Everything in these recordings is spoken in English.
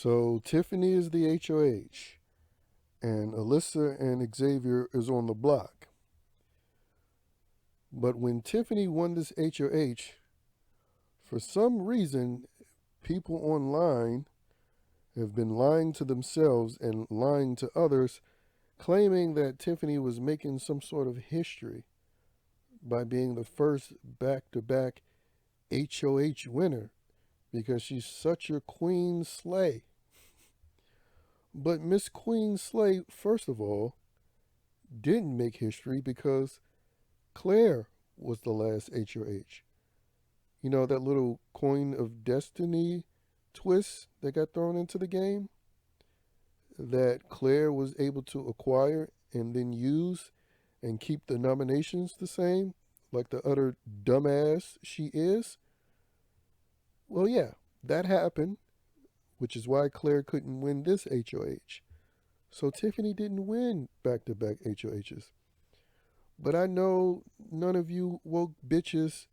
So Tiffany is the HOH, and Alyssa and Xavier is on the block. But when Tiffany won this HOH, for some reason, people online have been lying to themselves and lying to others, claiming that Tiffany was making some sort of history by being the first back to back HOH winner because she's such a queen slay. But Miss Queen Slay, first of all, didn't make history because Claire was the last HOH. You know, that little coin of destiny twist that got thrown into the game that Claire was able to acquire and then use and keep the nominations the same, like the utter dumbass she is. Well, yeah, that happened, which is why Claire couldn't win this HOH. So Tiffany didn't win back to back HOHs. But I know none of you woke bitches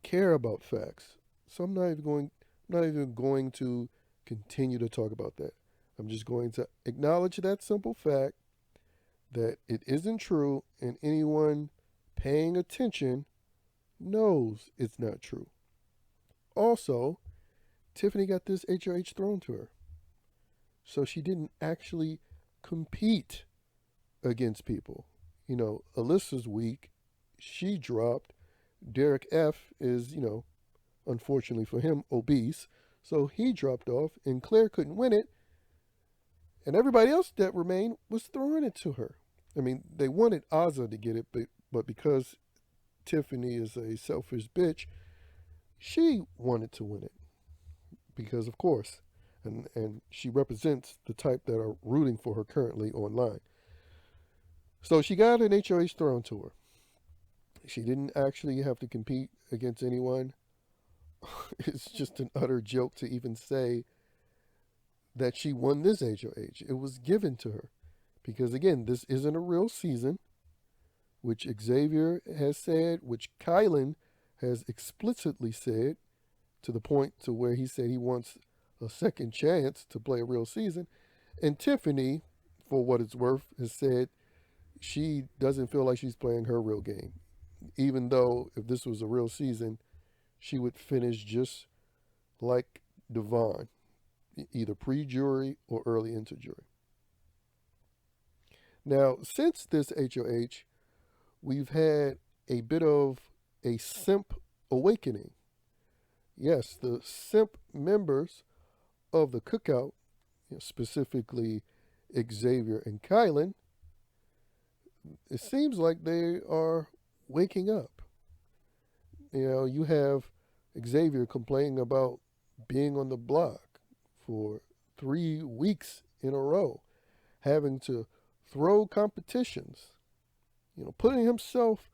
care about facts. So I'm not even going to continue to talk about that. I'm just going to acknowledge that simple fact that it isn't true and anyone paying attention knows it's not true. Also, Tiffany got this HOH thrown to her. So she didn't actually compete against people. You know, Alyssa's weak. She dropped. Derek F is, unfortunately for him, obese. So he dropped off, and Claire couldn't win it. And everybody else that remained was throwing it to her. I mean, they wanted Ozza to get it, but because Tiffany is a selfish bitch, she wanted to win it. Because, of course, and she represents the type that are rooting for her currently online. So she got an HOH thrown to her. She didn't actually have to compete against anyone. It's just an utter joke to even say that she won this HOH. It was given to her. Because again, this isn't a real season, which Xavier has said, which Kylan has explicitly said, to the point to where he said he wants a second chance to play a real season. And Tiffany, for what it's worth, has said she doesn't feel like she's playing her real game. Even though if this was a real season, she would finish just like Devon, either pre-jury or early into jury. Now, since this HOH, we've had a bit of a simp awakening. Yes, the simp members of the Cookout, specifically Xavier and Kylan, it seems like they are waking up. You have Xavier complaining about being on the block for 3 weeks in a row, having to throw competitions, putting himself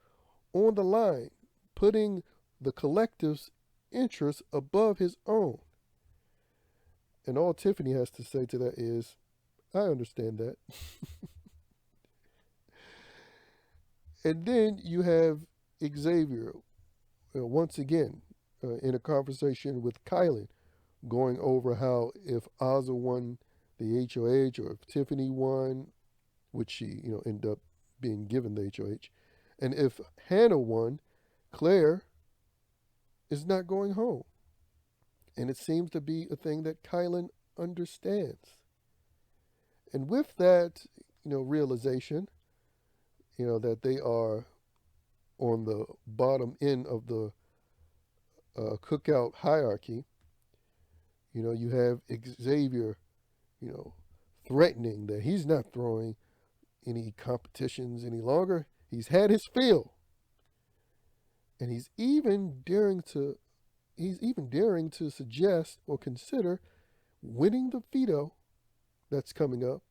on the line, putting the collective's interests above his own. And all Tiffany has to say to that is, I understand that. And then you have Xavier, once again, in a conversation with Kylan, going over how if Ozza won the HOH or if Tiffany won, which she, ended up being given the HOH, and if Hannah won, Claire is not going home. And it seems to be a thing that Kylan understands. And with that, realization, that they are on the bottom end of the Cookout hierarchy, you have Xavier, threatening that he's not throwing any competitions any longer. He's had his fill. And he's even daring to suggest or consider winning the veto that's coming up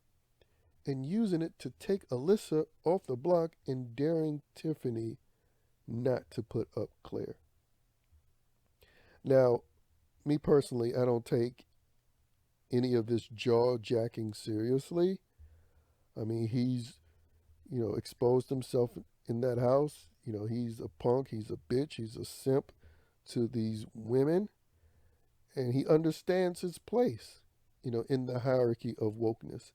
and using it to take Alyssa off the block and daring Tiffany not to put up Claire. Now, me personally, I don't take any of this jaw jacking seriously. I mean, he's, exposed himself in that house. He's a punk, he's a bitch, he's a simp to these women, and he understands his place. in the hierarchy of wokeness.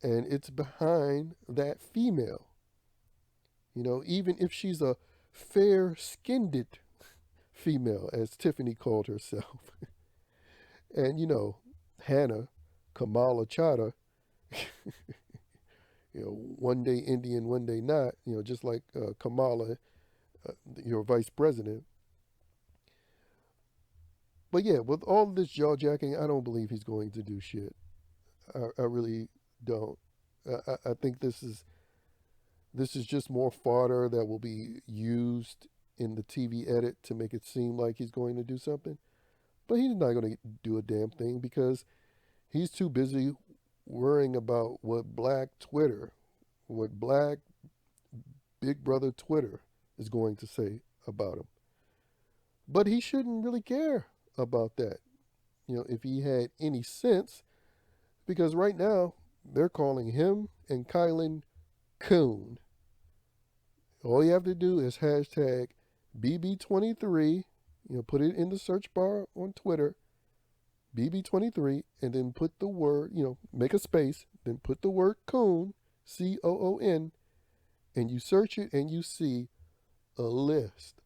And it's behind that female. Even if she's a fair-skinned female, as Tiffany called herself. And, Hannah, Kamala Chada, one day Indian, one day not, just like Kamala, your vice president. But yeah, with all this jaw jacking, I don't believe he's going to do shit. I really don't. I think this is just more fodder that will be used in the TV edit to make it seem like he's going to do something. But he's not going to do a damn thing because he's too busy worrying about what black Twitter, what black Big Brother Twitter is going to say about him. But he shouldn't really care about that, if he had any sense, because right now they're calling him and Kylan coon. All you have to do is hashtag BB23, put it in the search bar on Twitter, BB23, and then put the word, make a space, then put the word coon, COON, and you search it and you see a list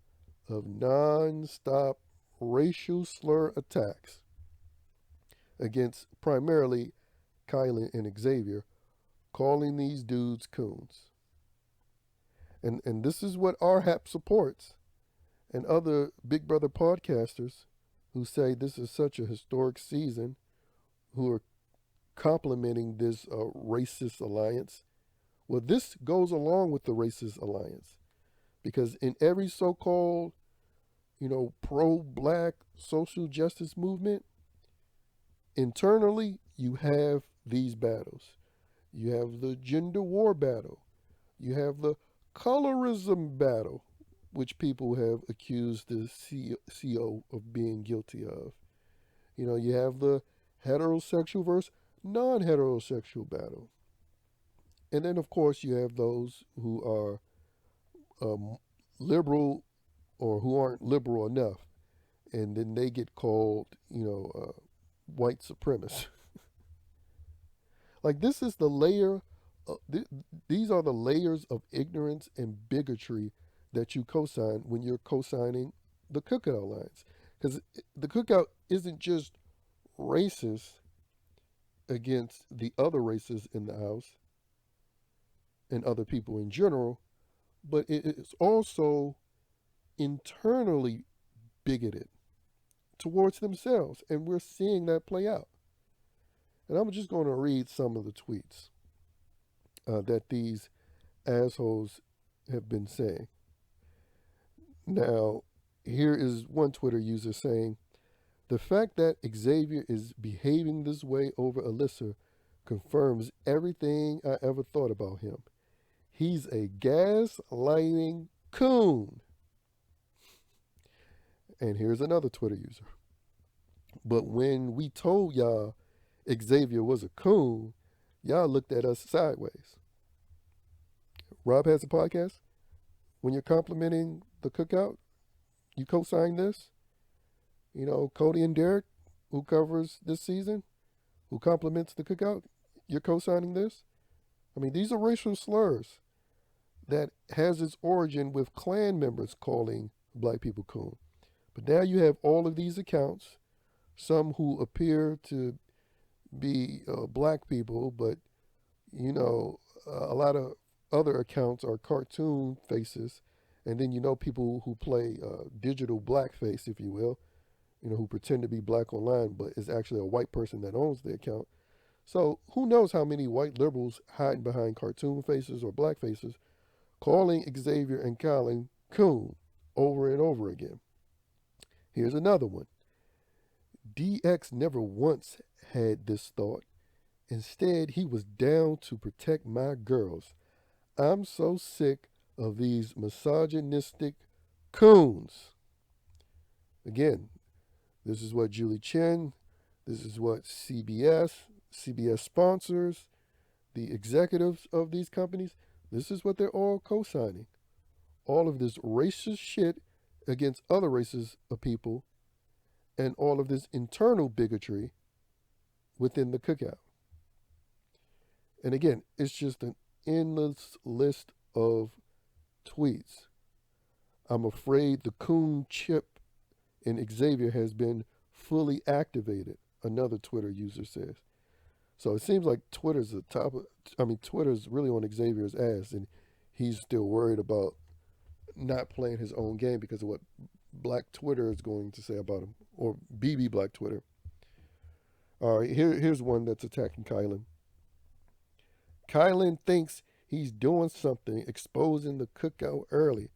of non-stop racial slur attacks against primarily Kylan and Xavier, calling these dudes coons. And this is what RHAP supports, and other Big Brother podcasters who say this is such a historic season, who are complimenting this racist alliance. Well, this goes along with the racist alliance, because in every so-called, pro-black social justice movement, internally you have these battles. You have the gender war battle. You have the colorism battle, which people have accused the CO of being guilty of. You have the heterosexual versus non-heterosexual battle. And then, of course, you have those who are liberal or who aren't liberal enough. And then they get called, white supremacists. Like, this is the layer, these are the layers of ignorance and bigotry that you co-sign when you're co-signing the Cookout Alliance. Because the Cookout isn't just racist against the other races in the house and other people in general, but it is also internally bigoted towards themselves. And we're seeing that play out. And I'm just going to read some of the tweets that these assholes have been saying. Now, here is one Twitter user saying, "The fact that Xavier is behaving this way over Alyssa confirms everything I ever thought about him. He's a gaslighting coon." And here's another Twitter user. "But when we told y'all Xavier was a coon, y'all looked at us sideways." Rob has a podcast. When you're complimenting the Cookout, you co-sign this. Cody and Derek, who covers this season, who compliments the Cookout, you're co-signing this. I mean, these are racial slurs that has its origin with Klan members calling black people coon. But now you have all of these accounts, some who appear to be black people, but a lot of other accounts are cartoon faces, and then people who play digital blackface, if you will, who pretend to be black online, but is actually a white person that owns the account. So who knows how many white liberals hiding behind cartoon faces or black faces, calling Xavier and Colin coon over and over again. Here's another one. "DX never once had this thought. Instead, he was down to protect my girls. I'm so sick of these misogynistic coons." Again, this is what Julie Chen, this is what CBS sponsors, the executives of these companies, this is what they're all co-signing. All of this racist shit against other races of people, and all of this internal bigotry within the Cookout. And again, it's just an endless list of tweets. I'm afraid the coon chip in Xavier has been fully activated, another Twitter user says. So it seems like Twitter's Twitter's really on Xavier's ass, and he's still worried about not playing his own game because of what Black Twitter is going to say about him, or BB Black Twitter. All right, here's one that's attacking Kylan. Kylan thinks he's doing something, exposing the Cookout early,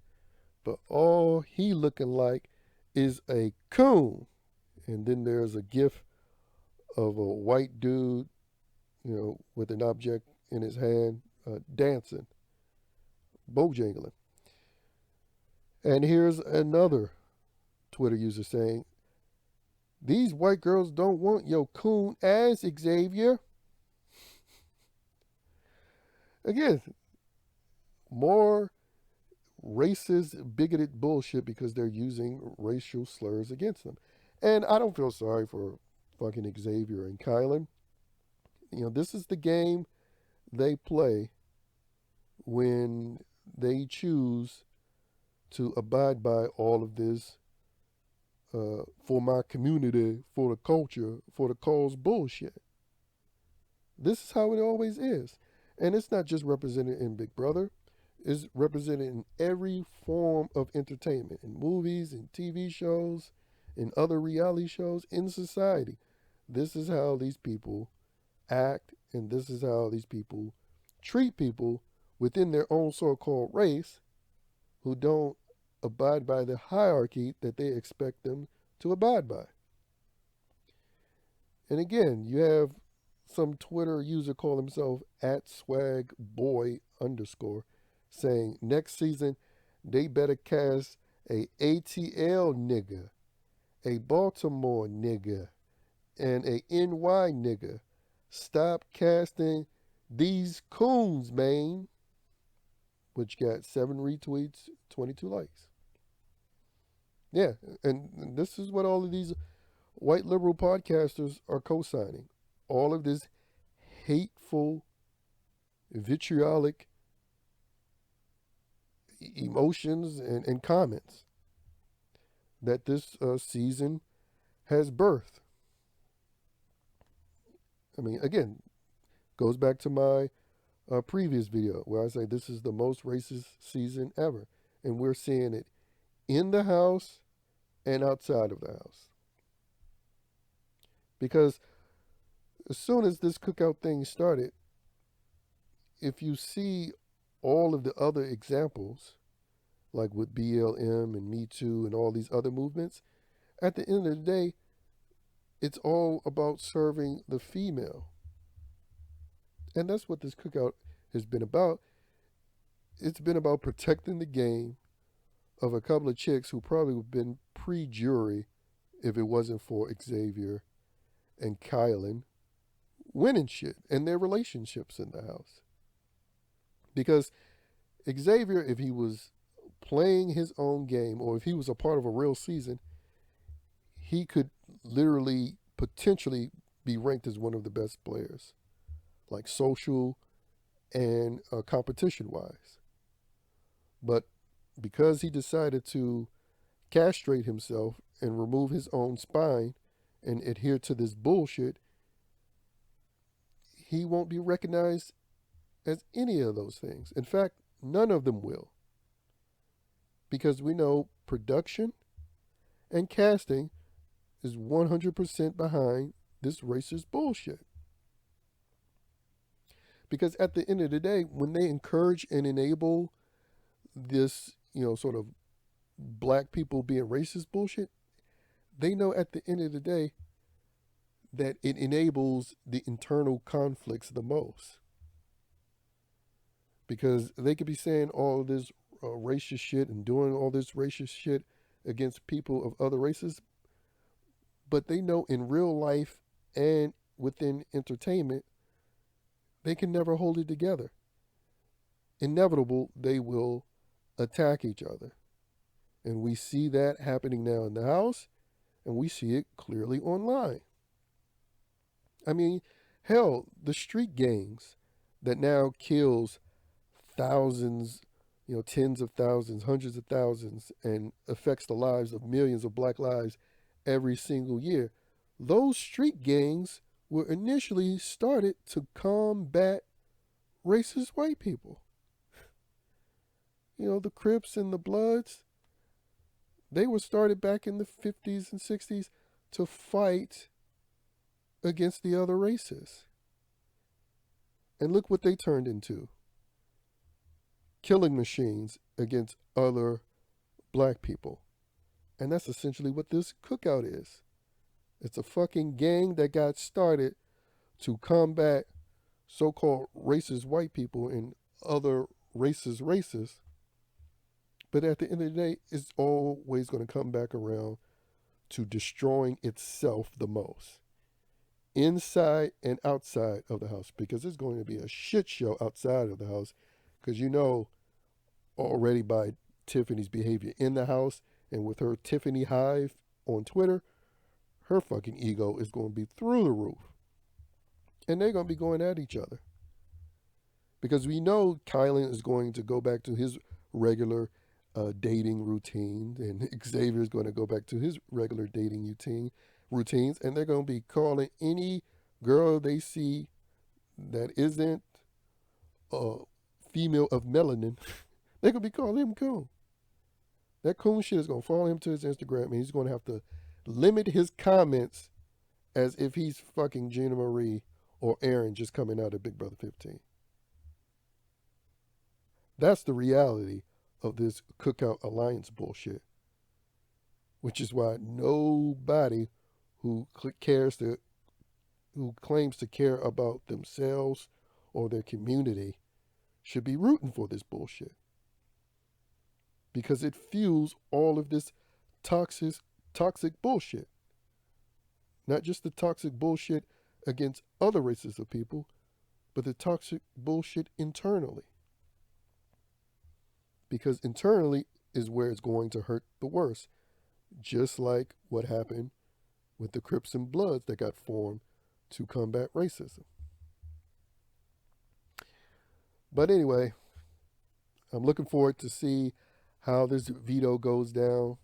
but all he looking like is a coon. And then there's a gif of a white dude, with an object in his hand, dancing, bojangling. And here's another Twitter user saying, "These white girls don't want your coon ass, Xavier." Again, more racist, bigoted bullshit because they're using racial slurs against them. And I don't feel sorry for fucking Xavier and Kylan. This is the game they play when they choose to abide by all of this for my community, for the culture, for the cause bullshit. This is how it always is. And it's not just represented in Big Brother. It's represented in every form of entertainment, in movies, in TV shows, in other reality shows, in society. This is how these people act, and this is how these people treat people within their own so-called race who don't abide by the hierarchy that they expect them to abide by. And again, you have some Twitter user call himself @swagboy_ saying next season they better cast a ATL nigga, a Baltimore nigga, and a NY nigga. Stop casting these coons, man. Which got 7 retweets, 22 likes. Yeah, and this is what all of these white liberal podcasters are co-signing. All of this hateful, vitriolic emotions and comments that this season has birthed. I mean, again, goes back to my previous video where I say this is the most racist season ever. And we're seeing it in the house and outside of the house. Because as soon as this Cookout thing started, if you see all of the other examples, like with BLM and Me Too and all these other movements, at the end of the day, it's all about serving the female. And that's what this Cookout has been about. It's been about protecting the game of a couple of chicks who probably would have been pre-jury if it wasn't for Xavier and Kylan winning shit and their relationships in the house. Because Xavier, if he was playing his own game or if he was a part of a real season, he could literally potentially be ranked as one of the best players, like social and competition-wise. But because he decided to castrate himself and remove his own spine and adhere to this bullshit, he won't be recognized as any of those things. In fact, none of them will. Because we know production and casting is 100% behind this racist bullshit. Because at the end of the day, when they encourage and enable this, sort of black people being racist bullshit, they know at the end of the day that it enables the internal conflicts the most. Because they could be saying all of this racist shit and doing all this racist shit against people of other races, but they know in real life and within entertainment, they can never hold it together. Inevitable, they will attack each other. And we see that happening now in the house, and we see it clearly online. I mean, hell, the street gangs that now kills thousands, tens of thousands, hundreds of thousands, and affects the lives of millions of black lives every single year. Those street gangs were initially started to combat racist white people. The Crips and the Bloods, they were started back in the 50s and 60s to fight against the other races. And look what they turned into, killing machines against other black people. And that's essentially what this cookout is. It's a fucking gang that got started to combat so-called racist white people and other racist races. But at the end of the day, it's always going to come back around to destroying itself the most, inside and outside of the house, because it's going to be a shit show outside of the house, because already by Tiffany's behavior in the house and with her Tiffany hive on Twitter, her fucking ego is going to be through the roof. And they're going to be going at each other. Because we know Kylan is going to go back to his regular dating routine, and Xavier is going to go back to his regular dating routines, and they're going to be calling any girl they see that isn't a female of melanin, they're going to be calling him coon. That coon shit is going to follow him to his Instagram, and he's going to have to limit his comments as if he's fucking Gina Marie or Aaron just coming out of Big Brother 15. That's the reality of this Cookout Alliance bullshit. Which is why nobody who claims to care about themselves or their community should be rooting for this bullshit. Because it fuels all of this toxic bullshit. Not just the toxic bullshit against other races of people, but the toxic bullshit internally. Because internally is where it's going to hurt the worst. Just like what happened with the Crips and Bloods that got formed to combat racism. But anyway, I'm looking forward to see how this veto goes down,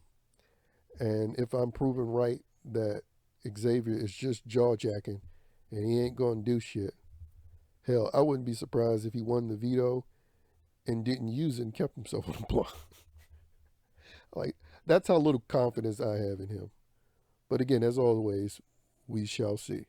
and if I'm proven right that Xavier is just jaw-jacking and he ain't gonna do shit. Hell, I wouldn't be surprised if he won the veto and didn't use it and kept himself on the block. Like, that's how little confidence I have in him. But again, as always, we shall see.